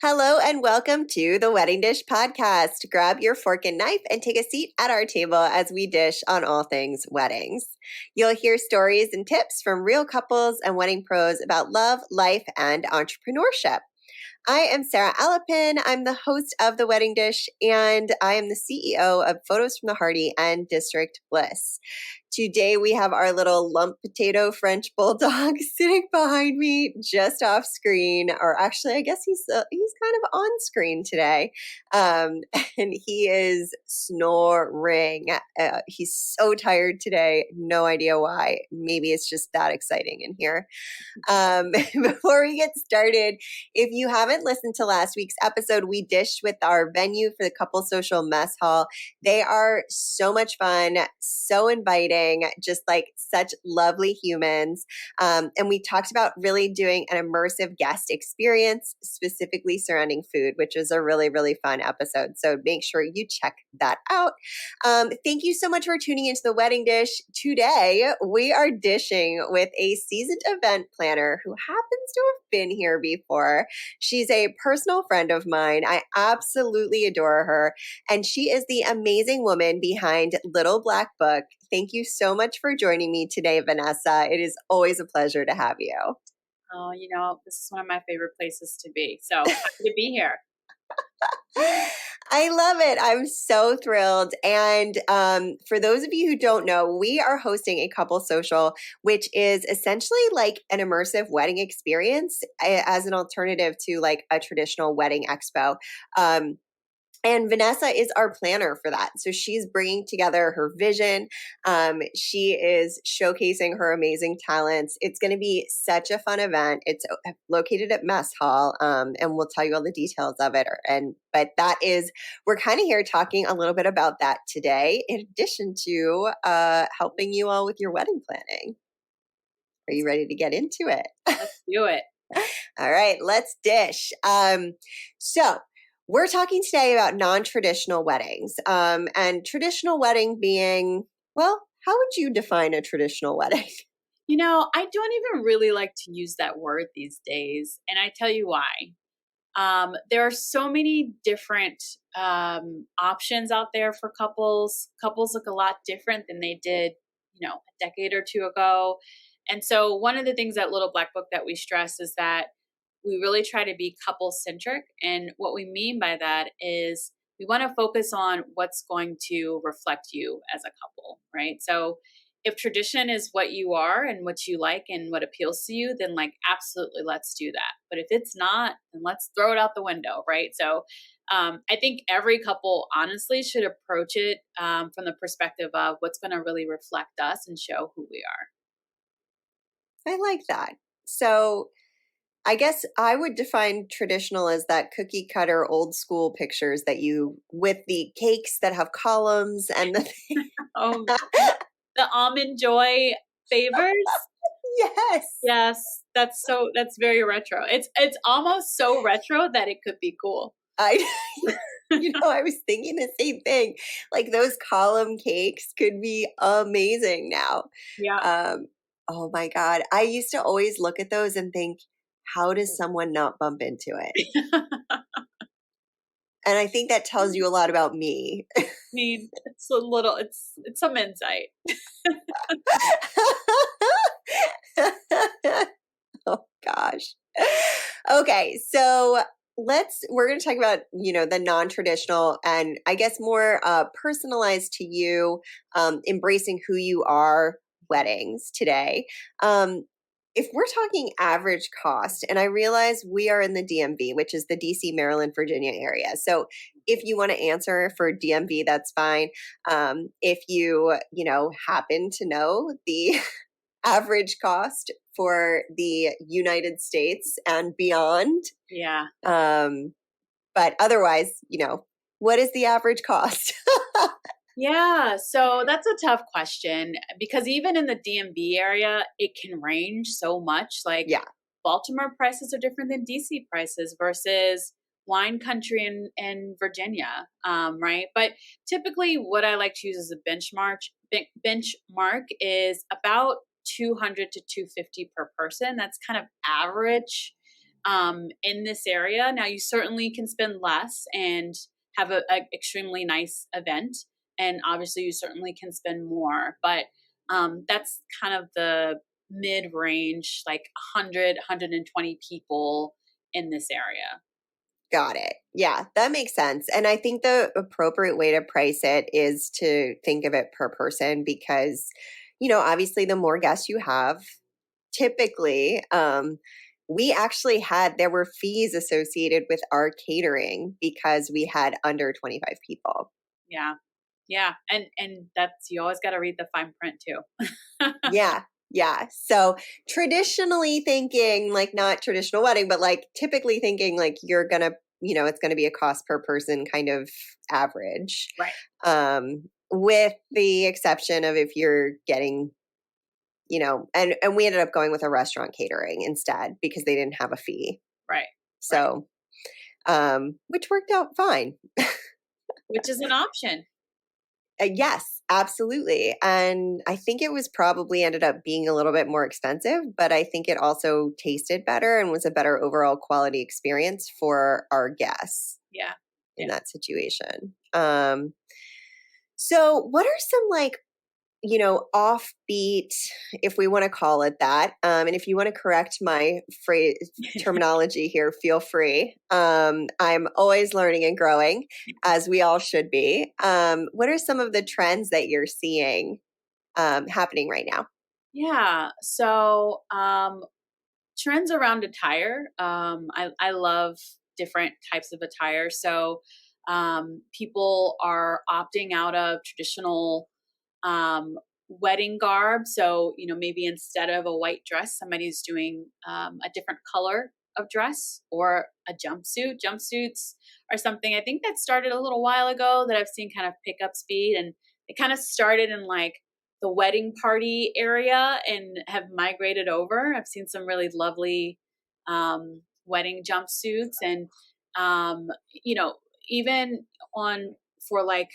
Hello and welcome to the Wedding Dish Podcast. Grab your fork and knife and take a seat at our table as we dish on all things weddings. You'll hear stories and tips from real couples and wedding pros about love, life, and entrepreneurship. I am Sarah Alapin. I'm the host of The Wedding Dish, and I am the CEO of Photos from the Harty and District Bliss. Today, we have our little lump potato French bulldog sitting behind me just off screen, or actually, I guess he's kind of on screen today. And he is snoring. He's so tired today. No idea why. Maybe it's just that exciting in here. Before we get started, if you haven't listened to last week's episode, we dished with our venue for the Couple Social Mess Hall. They are so much fun, so inviting, just like such lovely humans. And we talked about really doing an immersive guest experience, specifically surrounding food, which is a really, really fun episode. So make sure you check that out. Thank you so much for tuning into the Wedding Dish. Today, we are dishing with a seasoned event planner who happens to have been here before. She's a personal friend of mine. I absolutely adore her. And she is the amazing woman behind Little Black Book. Thank you so much for joining me today, Vanessa. It is always a pleasure to have you. Oh, this is one of my favorite places to be. So happy to be here. I love it. I'm so thrilled. And for those of you who don't know, we are hosting a couple social, which is essentially like an immersive wedding experience as an alternative to like a traditional wedding expo. And Vanessa is our planner for that. So she's bringing together her vision. She is showcasing her amazing talents. It's going to be such a fun event. It's located at Mess Hall, and we'll tell you all the details of it. But we're kind of here talking a little bit about that today, in addition to helping you all with your wedding planning. Are you ready to get into it? Let's do it. All right, let's dish. We're talking today about non-traditional weddings, and traditional wedding being, well, how would you define a traditional wedding? I don't even really like to use that word these days, and I tell you why. There are so many different options out there for couples. Couples look a lot different than they did, a decade or two ago. And so one of the things at Little Black Book that we stress is that we really try to be couple centric. And what we mean by that is we want to focus on what's going to reflect you as a couple, right? So if tradition is what you are and what you like and what appeals to you, then absolutely let's do that. But if it's not, then let's throw it out the window, right? So I think every couple honestly should approach it from the perspective of what's going to really reflect us and show who we are. I like that. So I guess I would define traditional as that cookie cutter old school pictures that with the cakes that have columns and the the almond joy favors. Yes. That's very retro. It's almost so retro that it could be cool. I was thinking the same thing. Like those column cakes could be amazing now. Yeah. Oh my God. I used to always look at those and think, how does someone not bump into it? And I think that tells you a lot about me. It's some insight. Oh gosh. Okay, so we're going to talk about, the non-traditional and I guess more personalized to you, embracing who you are weddings today. If we're talking average cost, and I realize we are in the DMV, which is the DC, Maryland, Virginia area. So if you want to answer for DMV, that's fine. If you, happen to know the average cost for the United States and beyond. Yeah. But otherwise, what is the average cost? Yeah, so that's a tough question because even in the DMV area, it can range so much. Baltimore prices are different than DC prices versus wine country in Virginia, right? But typically what I like to use as a benchmark is about $200 to $250 per person. That's kind of average in this area. Now, you certainly can spend less and have a extremely nice event. And obviously, you certainly can spend more. But that's kind of the mid-range, like 100, 120 people in this area. Got it. Yeah, that makes sense. And I think the appropriate way to price it is to think of it per person because, obviously the more guests you have, typically, there were fees associated with our catering because we had under 25 people. Yeah. Yeah. And that's, you always got to read the fine print too. Yeah. Yeah. So traditionally thinking, like not traditional wedding, but like typically thinking like you're going to, it's going to be a cost per person kind of average. Right. With the exception of if you're getting, and we ended up going with a restaurant catering instead because they didn't have a fee. Right. So, which worked out fine. Which is an option. Yes, absolutely. And I think it was probably ended up being a little bit more expensive, but I think it also tasted better and was a better overall quality experience for our guests. Yeah. In that situation. So what are some like, offbeat, if we want to call it that. And if you want to correct my phrase terminology here, feel free. I'm always learning and growing, as we all should be. What are some of the trends that you're seeing happening right now? Yeah. So trends around attire. I love different types of attire. So people are opting out of traditional wedding garb. So, maybe instead of a white dress, somebody's doing a different color of dress or a jumpsuit. Jumpsuits are something I think that started a little while ago that I've seen kind of pick up speed. And it kind of started in like the wedding party area and have migrated over. I've seen some really lovely wedding jumpsuits and, even on for like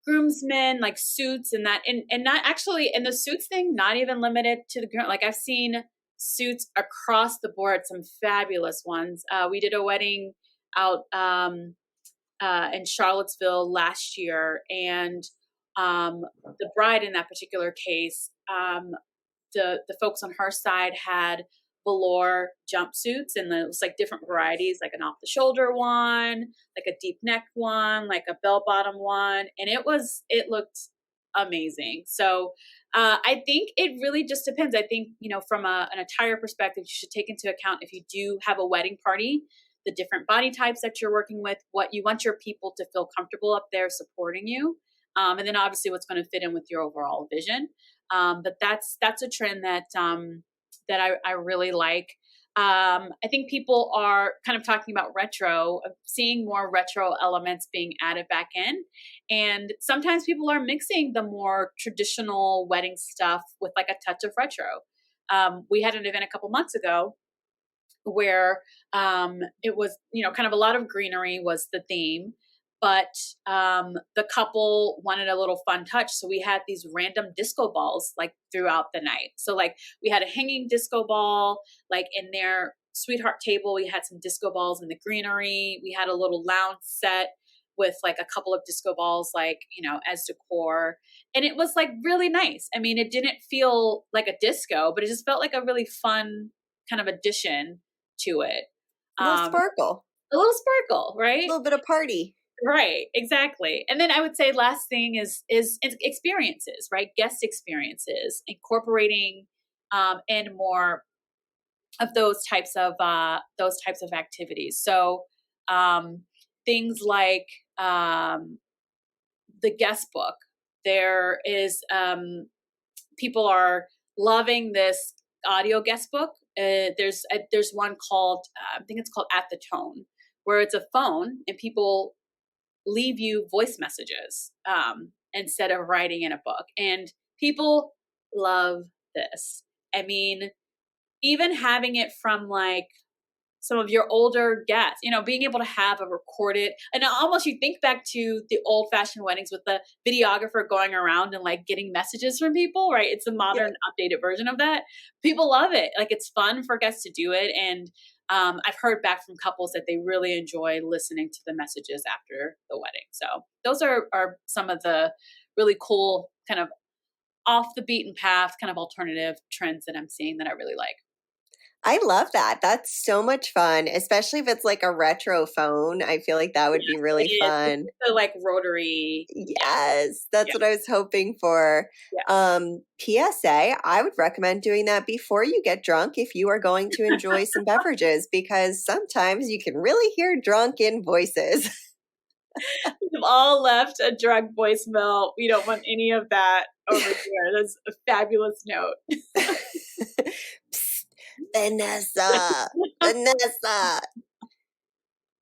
groomsmen, like suits and that, and not actually, and the suits thing, not even limited to the groom. Like I've seen suits across the board, some fabulous ones. We did a wedding out in Charlottesville last year, and the bride in that particular case, the folks on her side had velour jumpsuits, and it was like different varieties, like an off the shoulder one, like a deep neck one, like a bell bottom one, and it looked amazing. So I think it really just depends. I think from an attire perspective, you should take into account if you do have a wedding party, the different body types that you're working with, what you want your people to feel comfortable up there supporting you, and then obviously what's going to fit in with your overall vision. But that's a trend that I really like. I think people are kind of talking about retro, seeing more retro elements being added back in. And sometimes people are mixing the more traditional wedding stuff with like a touch of retro. We had an event a couple months ago where it was, kind of a lot of greenery was the theme. But the couple wanted a little fun touch. So we had these random disco balls like throughout the night. So like we had a hanging disco ball, like in their sweetheart table, we had some disco balls in the greenery. We had a little lounge set with like a couple of disco balls, like, as decor. And it was like really nice. I mean, it didn't feel like a disco, but it just felt like a really fun kind of addition to it. A little sparkle. A little sparkle, right? A little bit of party. Right, exactly. And then I would say last thing is experiences, right? Guest experiences, incorporating and more of those types of activities. So things like the guest book. There is people are loving this audio guest book. There's one called I think it's called At the Tone, where it's a phone and people leave you voice messages instead of writing in a book. And people love this. I mean, even having it from like some of your older guests, being able to have a recorded, and almost you think back to the old fashioned weddings with the videographer going around and like getting messages from people, right? It's a modern updated version of that. People love it. Like it's fun for guests to do it. And I've heard back from couples that they really enjoy listening to the messages after the wedding. So those are some of the really cool kind of off the beaten path kind of alternative trends that I'm seeing that I really like. I love that. That's so much fun, especially if it's like a retro phone. I feel like that would be really It is. fun. It's the like rotary. Yes, that's what I was hoping for. Yeah. PSA, I would recommend doing that before you get drunk if you are going to enjoy some beverages, because sometimes you can really hear drunken voices. We've all left a drunk voicemail. We don't want any of that over here. That's a fabulous note. Psst, Vanessa, Vanessa,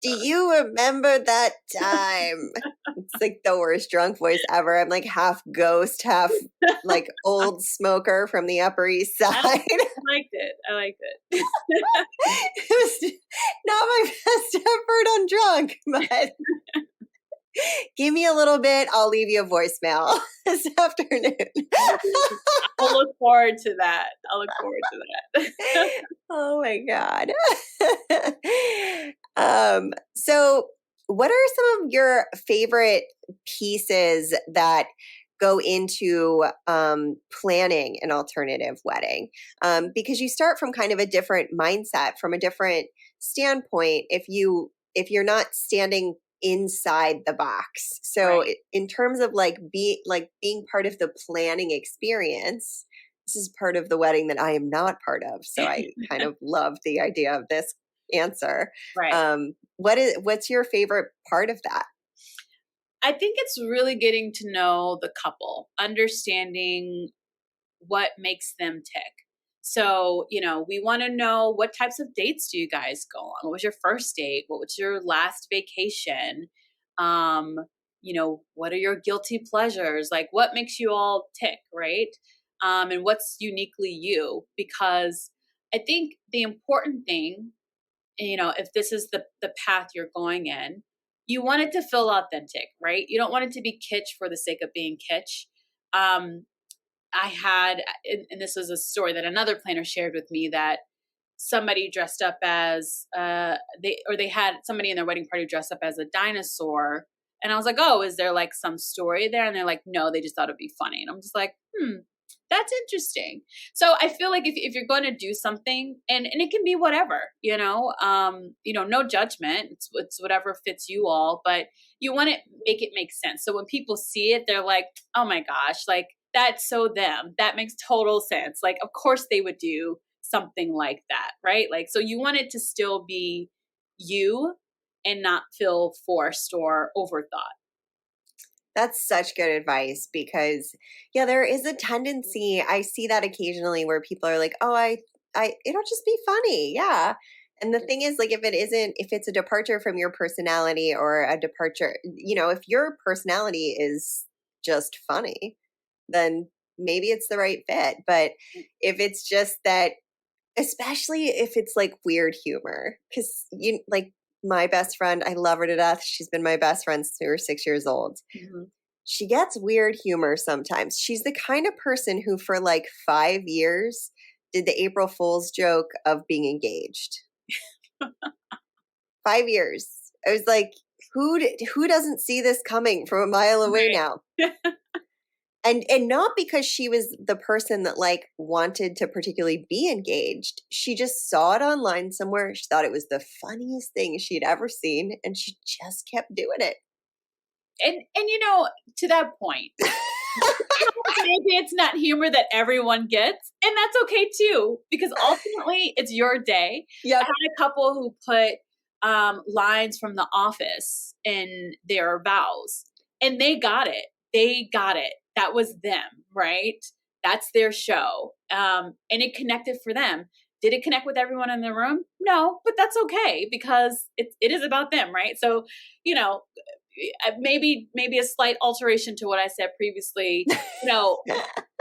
do you remember that time? It's like the worst drunk voice ever. I'm like half ghost, half like old smoker from the Upper East Side. I liked it. It was not my best effort on drunk, but give me a little bit. I'll leave you a voicemail this afternoon. I'll look forward to that. Oh my God. So what are some of your favorite pieces that go into planning an alternative wedding? Because you start from kind of a different mindset, from a different standpoint if you're not standing inside the box. So Right. in terms of being part of the planning experience, this is part of the wedding that I am not part of. So I kind of love the idea of this answer. Right. What's your favorite part of that? I think it's really getting to know the couple, understanding what makes them tick. So, we want to know, what types of dates do you guys go on? What was your first date? What was your last vacation? Um, what are your guilty pleasures? Like, what makes you all tick, right? And what's uniquely you? Because I think the important thing, if this is the path you're going in, you want it to feel authentic, right? You don't want it to be kitsch for the sake of being kitsch. I had, and this was a story that another planner shared with me, that somebody dressed up as they had somebody in their wedding party dressed up as a dinosaur, and I was like, oh, is there like some story there? And they're like, no, they just thought it'd be funny. And I'm just like, that's interesting. So I feel like if you're going to do something, and it can be whatever, no judgment. It's whatever fits you all, but you want to make it make sense. So when people see it, they're like, oh my gosh, like, that's so them. That makes total sense. Like, of course they would do something like that, right? Like, so you want it to still be you and not feel forced or overthought. That's such good advice, because there is a tendency, I see that occasionally, where people are like, oh, I it'll just be funny. Yeah. And the thing is, like, if it's a departure from your personality, or a departure, if your personality is just funny, then maybe it's the right fit. But if it's just that, especially if it's like weird humor, because my best friend, I love her to death. She's been my best friend since we were 6 years old. Mm-hmm. She gets weird humor sometimes. She's the kind of person who for like 5 years did the April Fool's joke of being engaged. 5 years. I was like, who doesn't see this coming from a mile away now? And not because she was the person that like wanted to particularly be engaged. She just saw it online somewhere. She thought it was the funniest thing she'd ever seen, and she just kept doing it. And to that point, maybe it's not humor that everyone gets, and that's okay too, because ultimately it's your day. Yep. I had a couple who put lines from The Office in their vows, and they got it. That was them, right? That's their show. And it connected for them. Did it connect with everyone in the room? No, but that's okay, because it is about them, right? So, maybe a slight alteration to what I said previously.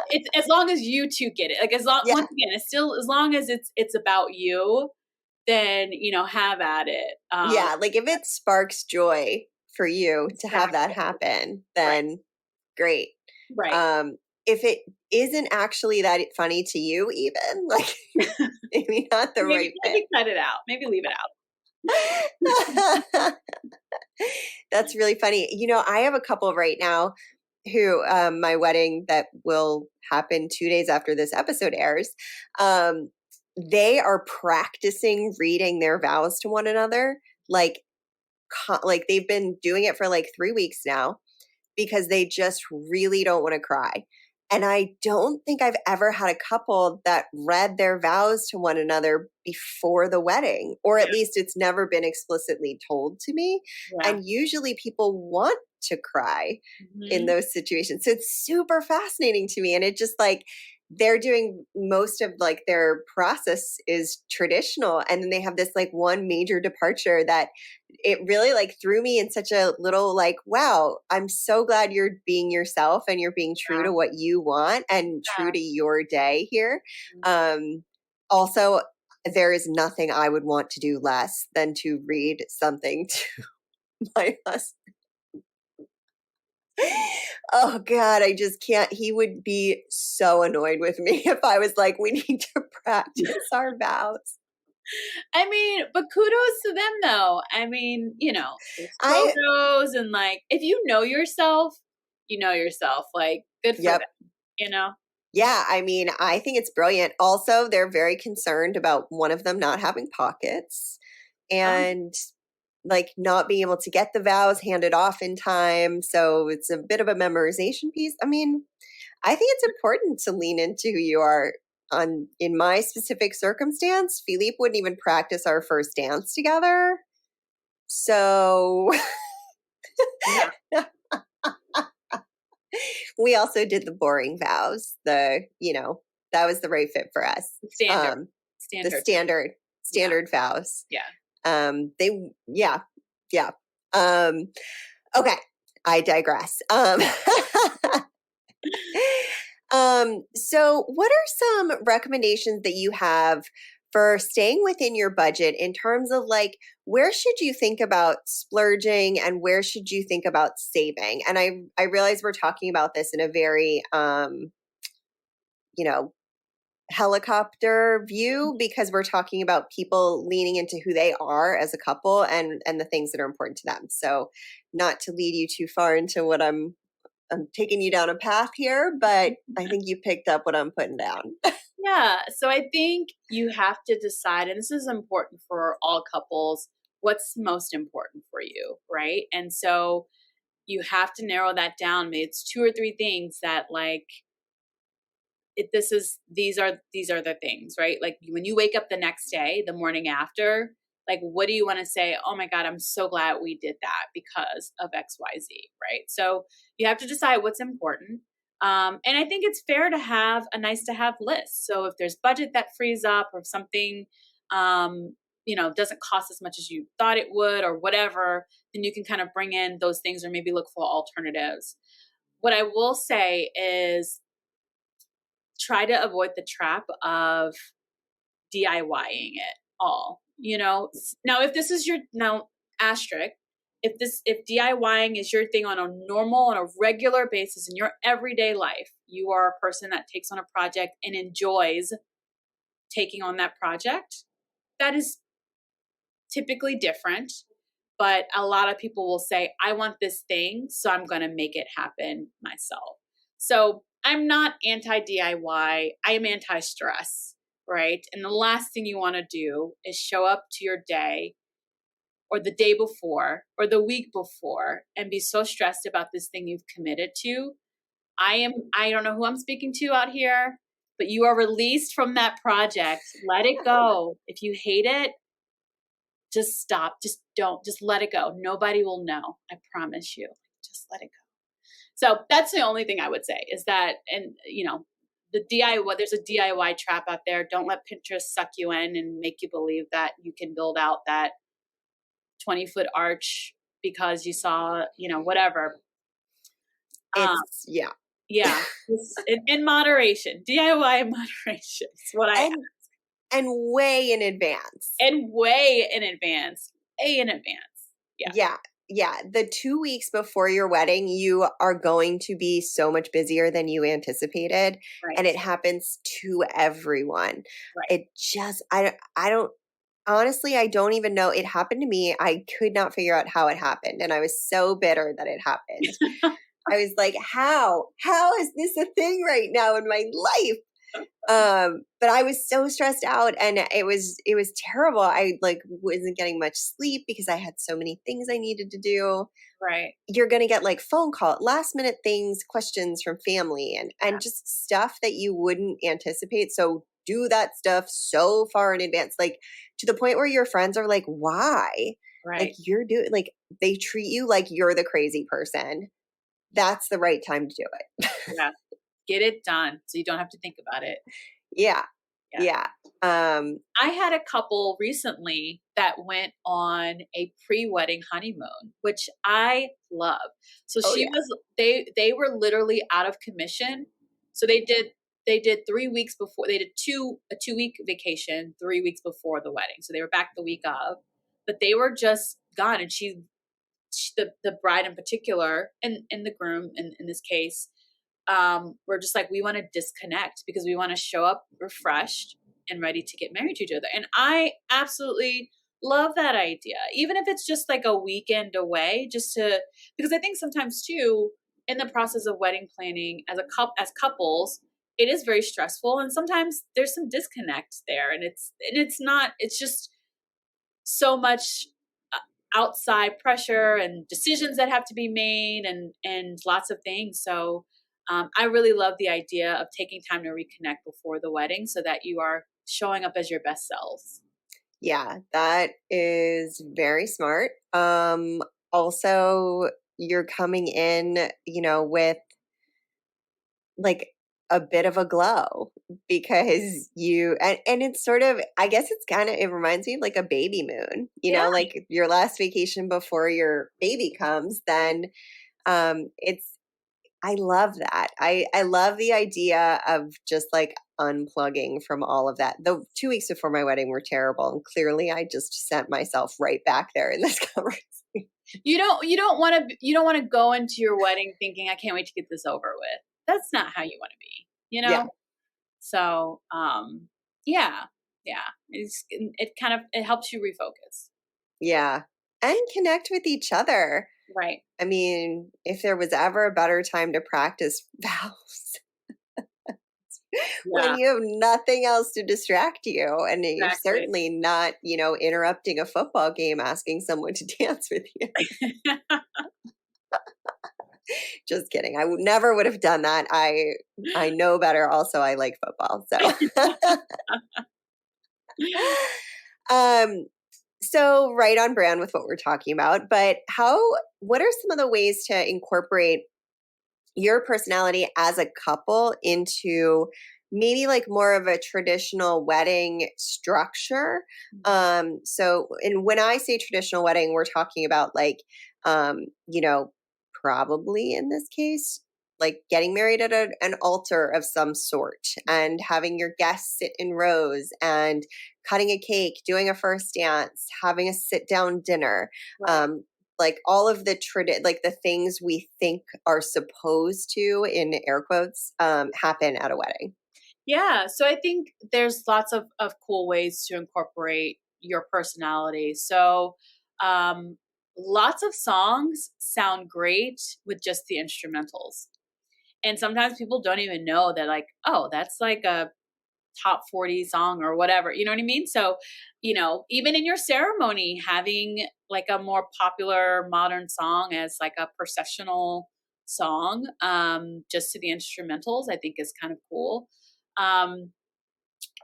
It's as long as you two get it. Like, once again, it's still, as long as it's about you, then have at it. Like if it sparks joy for you to have that happen, then great. Right. If isn't actually that funny to you even. Like, maybe not the right fit. Maybe cut it out. Maybe leave it out. That's really funny. I have a couple right now who my wedding that will happen 2 days after this episode airs. They are practicing reading their vows to one another. Like they've been doing it for like 3 weeks now because they just really don't want to cry. And I don't think I've ever had a couple that read their vows to one another before the wedding, or at least it's never been explicitly told to me. Yeah. And usually people want to cry in those situations. So it's super fascinating to me. And it just like, they're doing most of like their process is traditional. And then they have this like one major departure that it really like threw me in such a little like, wow, I'm so glad you're being yourself and you're being true to what you want and true to your day here. Also, there is nothing I would want to do less than to read something to my husband. Oh God, I just can't. He would be so annoyed with me if I was like, we need to practice our vows. I mean, but kudos to them though. I mean, photos and like, if you know yourself, like good for them, Yeah, I mean, I think it's brilliant. Also, they're very concerned about one of them not having pockets and like not being able to get the vows handed off in time. So it's a bit of a memorization piece. I mean, I think it's important to lean into who you are. In my specific circumstance, Philippe wouldn't even practice our first dance together. So we also did the boring vows. That was the right fit for us. Standard vows. Yeah. Okay, I digress. So what are some recommendations that you have for staying within your budget in terms of like, where should you think about splurging and where should you think about saving? And I realize we're talking about this in a very, helicopter view because we're talking about people leaning into who they are as a couple and the things that are important to them. So not to lead you too far into what I'm taking you down a path here, but I think you picked up what I'm putting down. Yeah. So I think you have to decide, and this is important for all couples, what's most important for you, right? And so you have to narrow that down. Maybe it's 2 or 3 things that like, these are the things, right? Like when you wake up the next day, the morning after, like, what do you want to say? Oh my God, I'm so glad we did that because of XYZ, right? So you have to decide what's important. And I think it's fair to have a nice to have list. So if there's budget that frees up or if something, doesn't cost as much as you thought it would or whatever, then you can kind of bring in those things or maybe look for alternatives. What I will say is try to avoid the trap of DIYing it all. Now if this is asterisk, if DIYing is your thing on a regular basis in your everyday life, you are a person that takes on a project and enjoys taking on that project, that is typically different. But a lot of people will say, I want this thing, so I'm going to make it happen myself. So I'm not anti-DIY. I am anti-stress, right? And the last thing you want to do is show up to your day or the day before or the week before and be so stressed about this thing you've committed to. I don't know who I'm speaking to out here, but you are released from that project. Let it go. If you hate it, just stop. Just let it go. Nobody will know. I promise you. Just let it go. So that's the only thing I would say is that, and the DIY, there's a DIY trap out there. Don't let Pinterest suck you in and make you believe that you can build out that 20-foot arch because you saw, whatever. Yeah. In moderation, DIY in moderation is what I ask. And way in advance. Way in advance. Yeah. Yeah. Yeah, the 2 weeks before your wedding, you are going to be so much busier than you anticipated, and Right. it happens to everyone. Right. It just I don't honestly, I don't even know. It happened to me. I could not figure out how it happened, and I was so bitter that it happened. I was like, "How? How is this a thing right now in my life?" But I was so stressed out and it was terrible. I like wasn't getting much sleep because I had so many things I needed to do. Right. You're going to get like phone call, last minute things, questions from family and Yeah. just stuff that you wouldn't anticipate. So do that stuff so far in advance, like to the point where your friends are like, "Why?" Like Right. you're doing like they treat you like you're the crazy person. That's the right time to do it. Yeah. Get it done so you don't have to think about it. Yeah. Yeah. Yeah. Um I had a couple recently that went on a pre-wedding honeymoon, which I love. So oh she yeah. was they were literally out of commission. So they did 3 weeks before they did a 2 week vacation 3 weeks before the wedding. So they were back the week of, but they were just gone. And the bride in particular and the groom in this case, we're just like, we want to disconnect because we want to show up refreshed and ready to get married to each other. And I absolutely love that idea, even if it's just like a weekend away, just to, because I think sometimes too, in the process of wedding planning as couples, it is very stressful. And sometimes there's some disconnect there, and it's just so much outside pressure and decisions that have to be made and lots of things. So I really love the idea of taking time to reconnect before the wedding so that you are showing up as your best selves. Yeah, that is very smart. Also, you're coming in, with like a bit of a glow because and it's sort of, I guess it's kind of, it reminds me of like a baby moon, Yeah. like your last vacation before your baby comes, then it's I love that. I love the idea of just like unplugging from all of that. The 2 weeks before my wedding were terrible, and clearly I just sent myself right back there in this conversation. You don't want to go into your wedding thinking, I can't wait to get this over with. That's not how you want to be, you Yeah, know? So yeah. Yeah. It helps you refocus. yeah, and connect with each other. Right. I mean, if there was ever a better time to practice vows when Yeah, you have nothing else to distract you, and you're exactly. certainly not, interrupting a football game asking someone to dance with you. Just kidding. I never would have done that. I know better. Also, I like football. So, um, so right on brand with what we're talking about. But what are some of the ways to incorporate your personality as a couple into maybe like more of a traditional wedding structure? So, and when I say traditional wedding, we're talking about like, um, you know, probably in this case, like getting married at an altar of some sort and having your guests sit in rows and cutting a cake, doing a first dance, having a sit down dinner. Right. Um, like all of the like the things we think are supposed to, in air quotes, happen at a wedding. Yeah. So I think there's lots of cool ways to incorporate your personality. So um, lots of songs sound great with just the instrumentals. And sometimes people don't even know that, like, oh, that's like a top 40 song or whatever. You know what I mean? So, even in your ceremony, having like a more popular modern song as like a processional song, just to the instrumentals, I think is kind of cool. Um,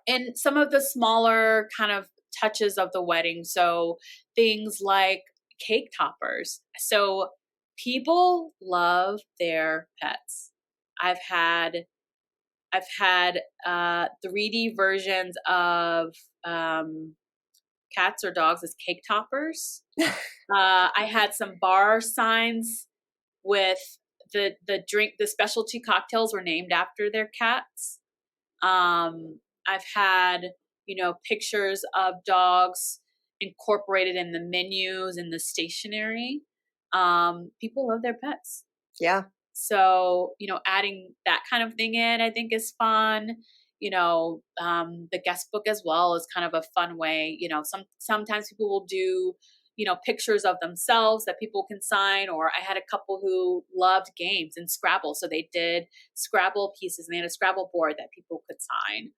and some of the smaller kind of touches of the wedding. So things like cake toppers. So people love their pets. I've had I've had 3D versions of cats or dogs as cake toppers. I had some bar signs with the specialty cocktails were named after their cats. I've had, pictures of dogs incorporated in the menus and the stationery. people love their pets. Yeah. So, adding that kind of thing in, I think is fun. The guest book as well is kind of a fun way. Sometimes people will do, pictures of themselves that people can sign. Or I had a couple who loved games and Scrabble. So they did Scrabble pieces and they had a Scrabble board that people could sign.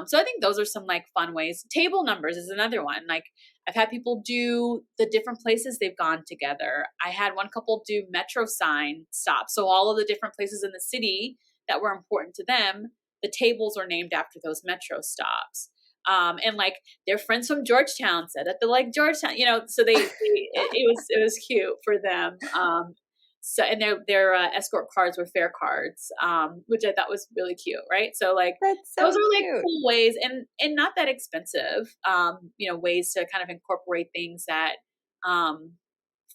So I think those are some like fun ways. Table numbers is another one. Like I've had people do the different places they've gone together. I had one couple do metro sign stops. So all of the different places in the city that were important to them, the tables are named after those metro stops. And like their friends from Georgetown said that they like Georgetown, so it was cute for them. So, and their escort cards were fair cards, which I thought was really cute. Right. So like, That's so those are like cute. cool ways and not that expensive, ways to kind of incorporate things that,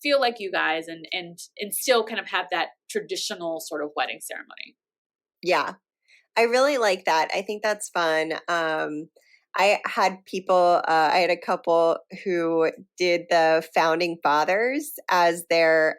feel like you guys and still kind of have that traditional sort of wedding ceremony. Yeah. I really like that. I think that's fun. I had I had a couple who did the founding fathers as their,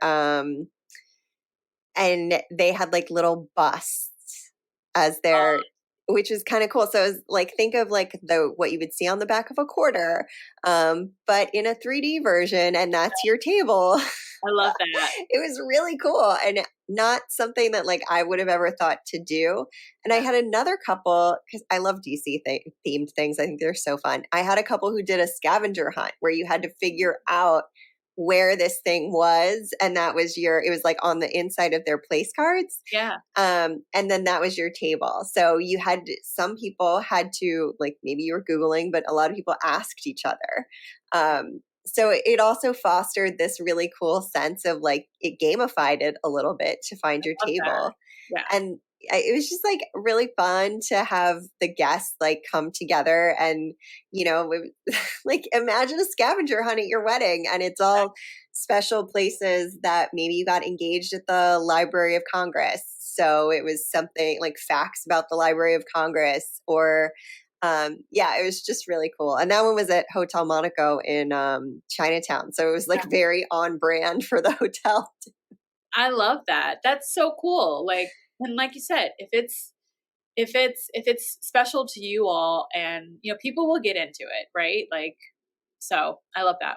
and they had like little busts as their, which was kind of cool. So it was like, think of like what you would see on the back of a quarter, but in a 3D version, and that's your table. I love that. It was really cool and not something that like I would have ever thought to do. And I had another couple, because I love DC themed things. I think they're so fun. I had a couple who did a scavenger hunt where you had to figure out where this thing was, and that was it was like on the inside of their place cards. Yeah. And then that was your table. So some people had to, like, maybe you were Googling, but a lot of people asked each other. So it also fostered this really cool sense of like, it gamified it a little bit to find your table. Yeah. And it was just like really fun to have the guests like come together and, like imagine a scavenger hunt at your wedding, and it's all special places that maybe you got engaged at the Library of Congress. So it was something like facts about the Library of Congress, or it was just really cool. And that one was at Hotel Monaco in Chinatown. So it was like very on brand for the hotel. I love that. That's so cool. Like, and like you said, if it's special to you all, and people will get into it, right? Like, so I love that.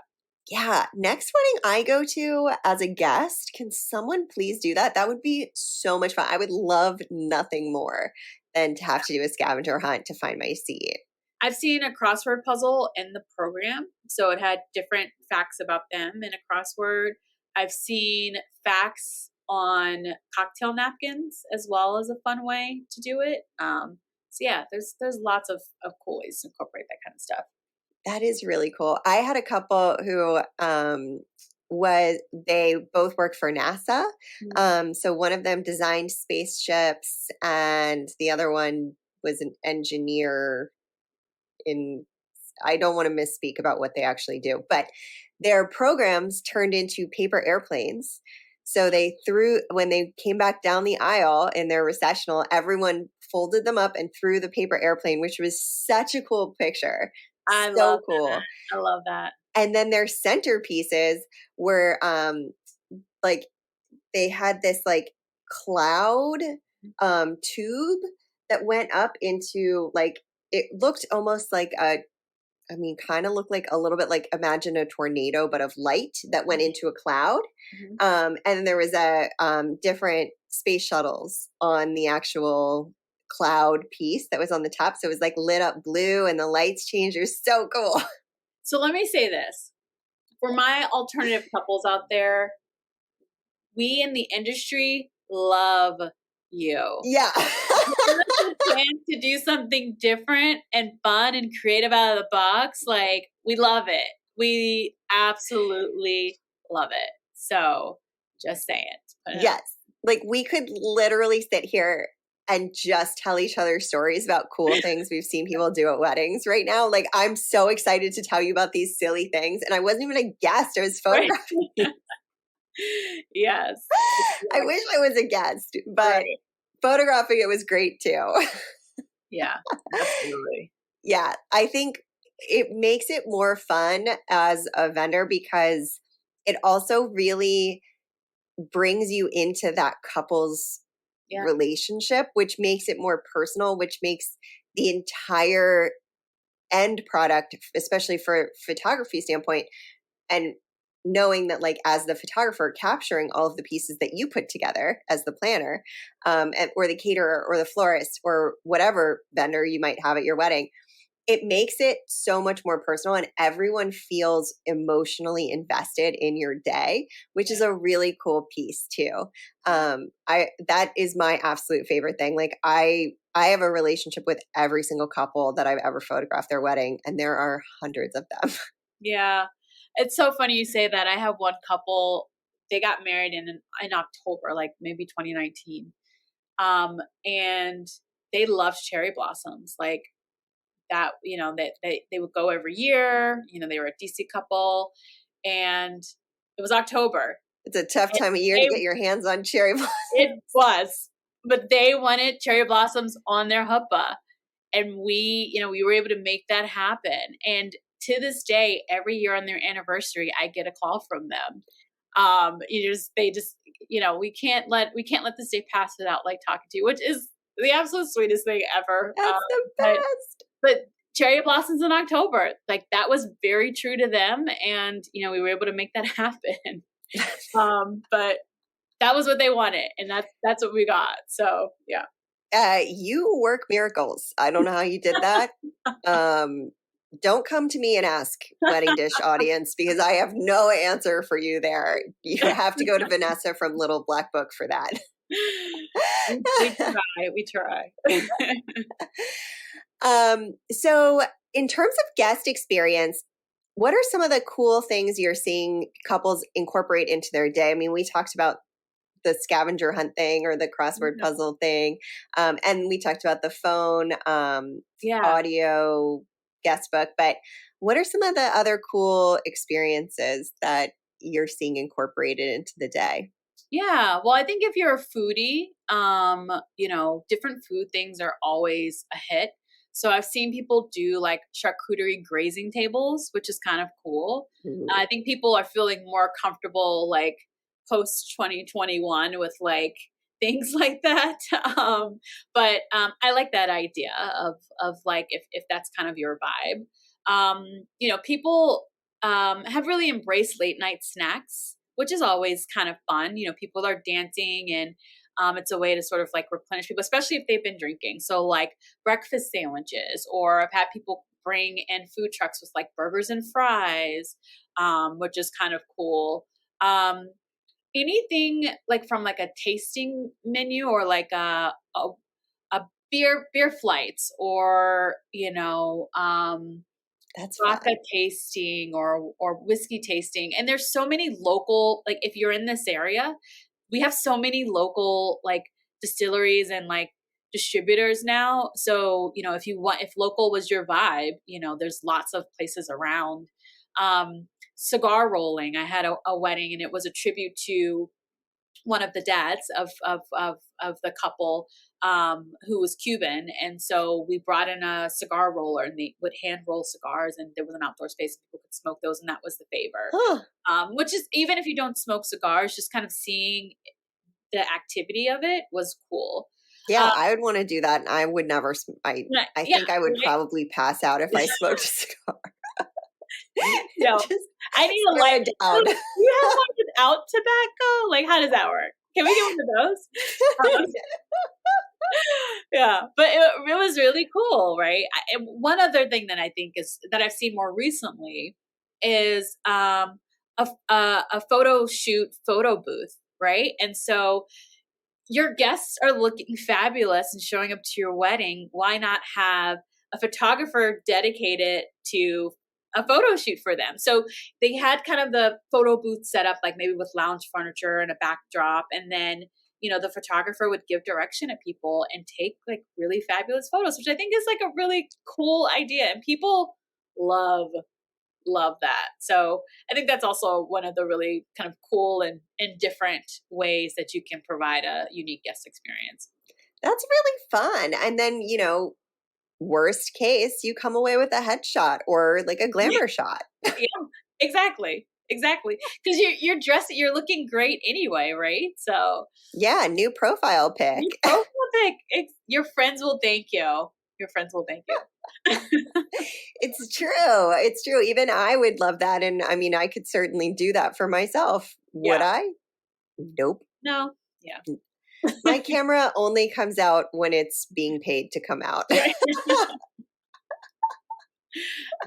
Yeah. Next wedding I go to as a guest, can someone please do that? That would be so much fun. I would love nothing more than to have to do a scavenger hunt to find my seat. I've seen a crossword puzzle in the program. So it had different facts about them in a crossword. I've seen facts on cocktail napkins as well as a fun way to do it. So yeah, there's lots of cool ways to incorporate that kind of stuff. That is really cool. I had a couple who they both worked for NASA. So one of them designed spaceships and the other one was an engineer I don't want to misspeak about what they actually do, but their programs turned into paper airplanes. So when they came back down the aisle in their recessional, everyone folded them up and threw the paper airplane, which was such a cool picture. I love cool. I love that. And then their centerpieces were like they had this like cloud tube that went up into like, it looked almost like kind of looked like a little bit like, imagine a tornado, but of light that went into a cloud. And there was different space shuttles on the actual cloud piece that was on the top. So it was like lit up blue and the lights changed. It was so cool. So let me say this. For my alternative couples out there, we in the industry love you. Yeah. The chance to do something different and fun and creative out of the box, like, we love it. We absolutely love it. So just saying. Yes. Like, we could literally sit here and just tell each other stories about cool things we've seen people do at weddings right now. Like, I'm so excited to tell you about these silly things. And I wasn't even a guest. I was photographing. Right. Yes. I wish I was a guest, but photographing it was great too. Yeah, absolutely. Yeah, I think it makes it more fun as a vendor because it also really brings you into that couple's relationship, which makes it more personal, which makes the entire end product, especially for photography standpoint, and knowing that like as the photographer capturing all of the pieces that you put together as the planner, or the caterer or the florist or whatever vendor you might have at your wedding, it makes it so much more personal and everyone feels emotionally invested in your day, which is a really cool piece too. That is my absolute favorite thing. Like I have a relationship with every single couple that I've ever photographed their wedding, and there are hundreds of them. Yeah. It's so funny you say that. I have one couple, they got married in October, like maybe 2019. And they loved cherry blossoms. Like that, that they would go every year. They were a DC couple, and it was October. It's a tough time of year to get your hands on cherry blossoms. It was, but they wanted cherry blossoms on their huppah, and we were able to make that happen. And to this day, every year on their anniversary, I get a call from them. We can't let this day pass without like talking to you, which is the absolute sweetest thing ever. That's the best. But cherry blossoms in October, like that was very true to them, and we were able to make that happen. But that was what they wanted, and that's what we got. So yeah. You work miracles. I don't know how you did that. Don't come to me and ask, Wedding Dish audience, because I have no answer for you there. You have to go to Vanessa from Little Black Book for that. We try. So in terms of guest experience, what are some of the cool things you're seeing couples incorporate into their day? I mean, we talked about the scavenger hunt thing or the crossword puzzle thing. And we talked about the phone, audio guest book, but what are some of the other cool experiences that you're seeing incorporated into the day? Yeah. Well, I think if you're a foodie, different food things are always a hit. So I've seen people do like charcuterie grazing tables, which is kind of cool. I think people are feeling more comfortable like post 2021 with like things like that. But I like that idea of like if that's kind of your vibe. People have really embraced late night snacks, which is always kind of fun. People are dancing, and it's a way to sort of like replenish people, especially if they've been drinking. So like breakfast sandwiches, or I've had people bring in food trucks with like burgers and fries, which is kind of cool. Anything like from like a tasting menu, or like a beer flights, or that's vodka tasting or whiskey tasting. And there's so many local, like if you're in this area, we have so many local like distilleries and like distributors now. So, if local was your vibe, there's lots of places around. Cigar rolling. I had a wedding, and it was a tribute to one of the dads of the couple, who was Cuban. And so we brought in a cigar roller, and they would hand roll cigars, and there was an outdoor space people could smoke those. And that was the favor. Which is, even if you don't smoke cigars, just kind of seeing the activity of it was cool. Yeah, I would want to do that. And I would never, I think I would probably pass out if I smoked a cigar. I need a light down. You have one without tobacco? Like, how does that work? Can we get one of those? Yeah, but it was really cool, right? One other thing that I think is that I've seen more recently is a photo shoot photo booth, right? And so your guests are looking fabulous and showing up to your wedding. Why not have a photographer dedicated to a photo shoot for them? So they had kind of the photo booth set up, like maybe with lounge furniture and a backdrop. And then, the photographer would give direction to people and take like really fabulous photos, which I think is like a really cool idea. And people love that. So I think that's also one of the really kind of cool and different ways that you can provide a unique guest experience. That's really fun. And then, worst case, you come away with a headshot or like a glamour shot. Yeah, exactly. Exactly. Because you're dressed, you're looking great anyway, right? So yeah, new profile pic. your profile pic, your friends will thank you. Your friends will thank you. It's true. It's true. Even I would love that. And I mean, I could certainly do that for myself. Would Yeah. I? Nope. No. Yeah. My camera only comes out when it's being paid to come out. Right.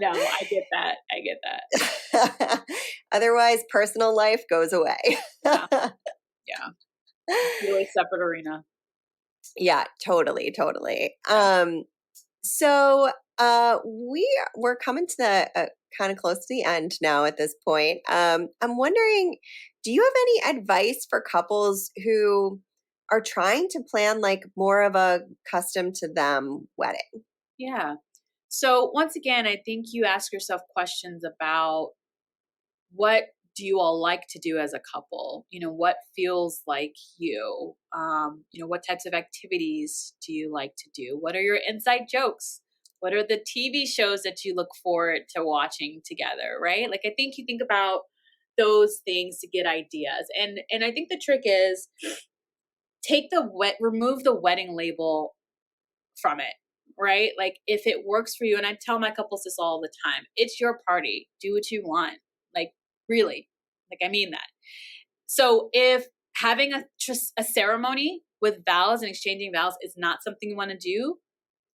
No, I get that. I get that. Otherwise, personal life goes away. Yeah. Yeah. Really separate arena. Yeah, totally, totally. So we're coming to the kind of close to the end now at this point. I'm wondering, do you have any advice for couples who are trying to plan like more of a custom to them wedding? Yeah. So once again, I think you ask yourself questions about what do you all like to do as a couple? What feels like you? What types of activities do you like to do? What are your inside jokes? What are the TV shows that you look forward to watching together, right? Like I think you think about those things to get ideas. And I think the trick is remove the wedding label from it, right? Like if it works for you, and I tell my couples this all the time, it's your party. Do what you want. Like really, like I mean that. So if having a ceremony with vows and exchanging vows is not something you want to do,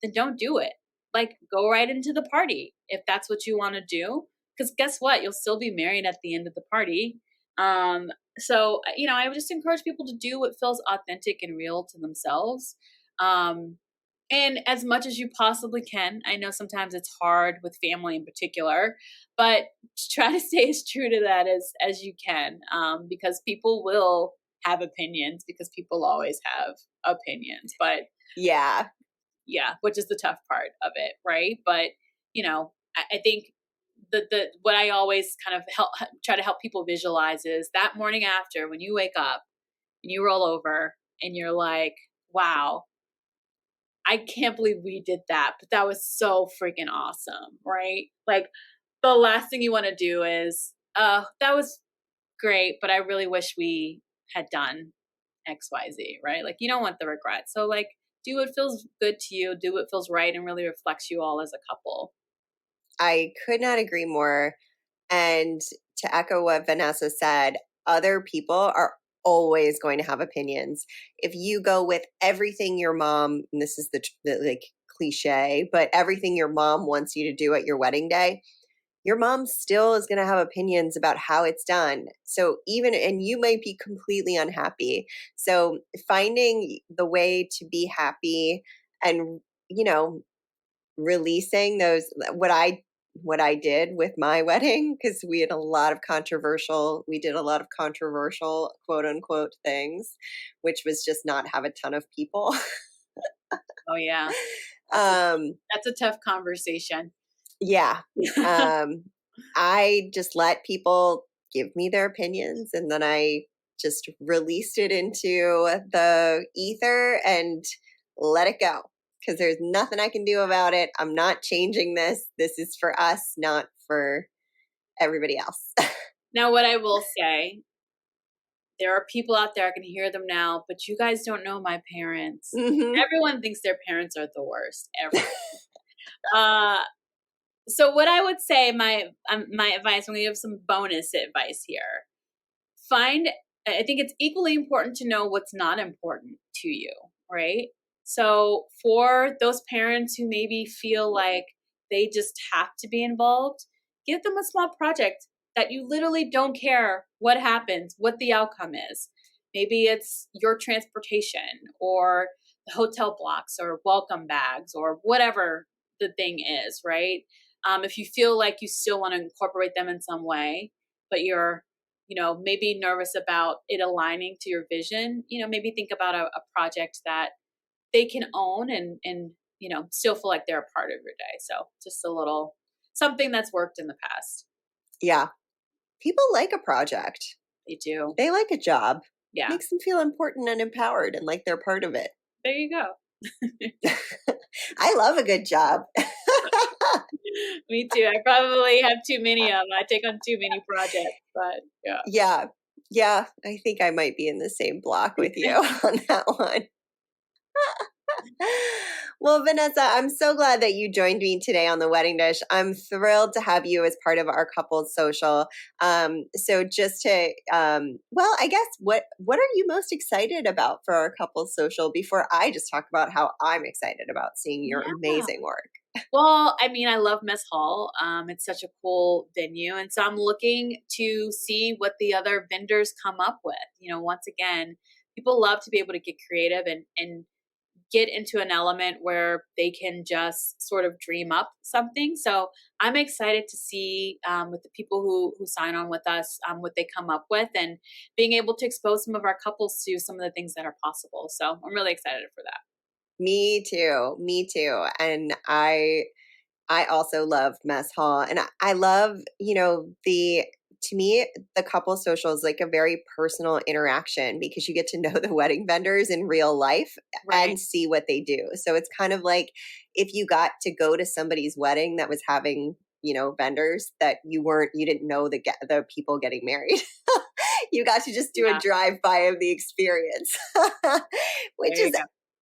then don't do it. Like go right into the party if that's what you want to do. Because guess what? You'll still be married at the end of the party. So I would just encourage people to do what feels authentic and real to themselves. And as much as you possibly can, I know sometimes it's hard with family in particular, but try to stay as true to that as you can, because people will have opinions because people always have opinions. But Yeah. which is the tough part of it, right? But I think the what I always kind of try to help people visualize is that morning after when you wake up and you roll over and you're like, wow, I can't believe we did that, but that was so freaking awesome, right? Like the last thing you want to do is, that was great, but I really wish we had done XYZ, right? Like you don't want the regret. So like do what feels good to you, do what feels right and really reflects you all as a couple. I could not agree more. And to echo what Vanessa said, other people are always going to have opinions. If you go with everything your mom, and this is the like cliche, but everything your mom wants you to do at your wedding day, your mom still is going to have opinions about how it's done. So and you might be completely unhappy. So finding the way to be happy and, releasing those, what I did with my wedding, because we did a lot of controversial quote unquote things, which was just not have a ton of people. Oh yeah. um That's a tough conversation. yeah. I just let people give me their opinions, and then I just released it into the ether and let it go, because there's nothing I can do about it. I'm not changing this. This is for us, not for everybody else. Now, what I will say, there are people out there, I can hear them now, but you guys don't know my parents. Mm-hmm. Everyone thinks their parents are the worst ever. So what I would say, my advice, I'm going to give some bonus advice here. I think it's equally important to know what's not important to you, right? So for those parents who maybe feel like they just have to be involved, give them a small project that you literally don't care what happens, what the outcome is. Maybe it's your transportation or the hotel blocks or welcome bags or whatever the thing is, right? If you feel like you still want to incorporate them in some way, but you're maybe nervous about it aligning to your vision, maybe think about a project that they can own and still feel like they're a part of your day. So just a little something that's worked in the past. Yeah. People like a project. They do. They like a job. Yeah. Makes them feel important and empowered and like they're part of it. There you go. I love a good job. Me too. I probably have too many of them. I take on too many projects, but yeah. Yeah. Yeah. I think I might be in the same block with you on that one. Well, Vanessa, I'm so glad that you joined me today on the Wedding Dish. I'm thrilled to have you as part of our couples social. So just to, I guess what are you most excited about for our couples social before I just talk about how I'm excited about seeing your amazing work? Well, I mean, I love Mess Hall. It's such a cool venue. And so I'm looking to see what the other vendors come up with. Once again, people love to be able to get creative and get into an element where they can just sort of dream up something. So I'm excited to see with the people who sign on with us, what they come up with, and being able to expose some of our couples to some of the things that are possible. So I'm really excited for that. Me too. Me too. And I also love Mess Hall, and I love, to me, the couple social is like a very personal interaction because you get to know the wedding vendors in real life and see what they do. So it's kind of like if you got to go to somebody's wedding that was having, vendors that you didn't know the people getting married. You got to just do a drive-by of the experience, which is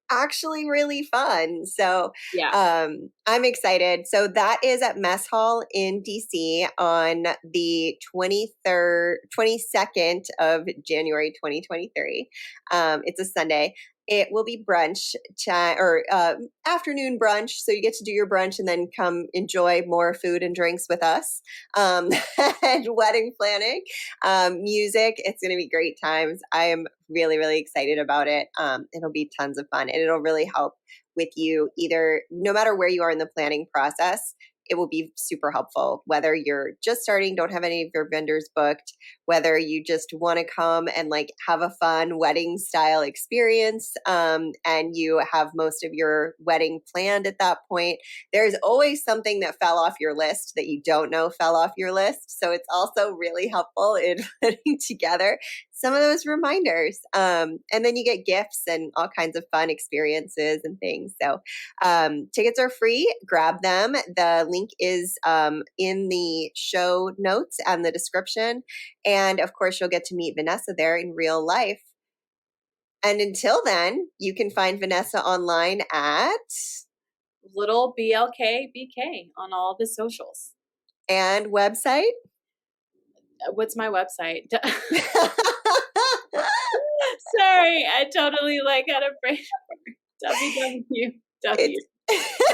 actually really fun. So I'm excited. So that is at Mess Hall in DC on the 22nd of January, 2023. It's a Sunday. It will be brunch or afternoon brunch. So you get to do your brunch and then come enjoy more food and drinks with us and wedding planning, music. It's going to be great times. I am really, really excited about it. It'll be tons of fun and it'll really help with you either, no matter where you are in the planning process. It will be super helpful, whether you're just starting, don't have any of your vendors booked, whether you just want to come and like have a fun wedding style experience, and you have most of your wedding planned at that point. There's always something that fell off your list that you don't know fell off your list. So it's also really helpful in putting together some of those reminders. And then you get gifts and all kinds of fun experiences and things. So tickets are free. Grab them. The link is in the show notes and the description. And of course, you'll get to meet Vanessa there in real life. And until then, you can find Vanessa online at Little BLKBK on all the socials. And website? What's my website? Sorry, I totally had a brain www.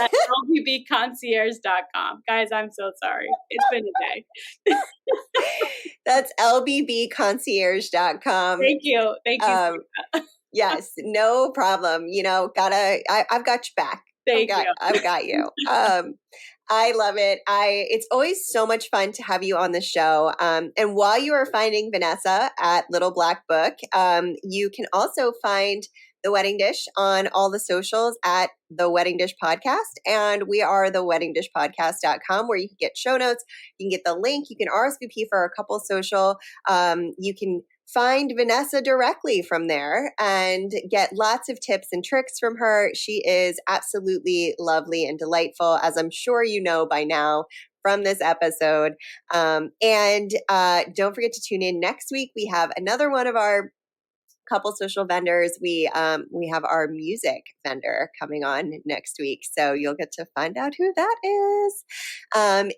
at lbbconcierge.com. Guys, I'm so sorry. It's been a day. That's lbbconcierge.com. Thank you. Yes, no problem. I've got your back. I've got you. I love it. It's always so much fun to have you on the show. And while you are finding Vanessa at Little Black Book, you can also find The Wedding Dish on all the socials at The Wedding Dish Podcast. And we are theweddingdishpodcast.com, where you can get show notes. You can get the link. You can RSVP for our couple social. You can find Vanessa directly from there and get lots of tips and tricks from her. She is absolutely lovely and delightful, as I'm sure you know by now from this episode. And don't forget to tune in next week. We have another one of our couple social vendors. We have our music vendor coming on next week, so you'll get to find out who that is.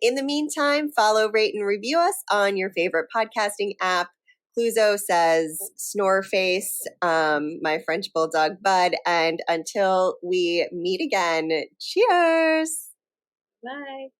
In the meantime, follow, rate, and review us on your favorite podcasting app. Cluzo says snore face, my French bulldog Bud, and until we meet again, cheers. Bye.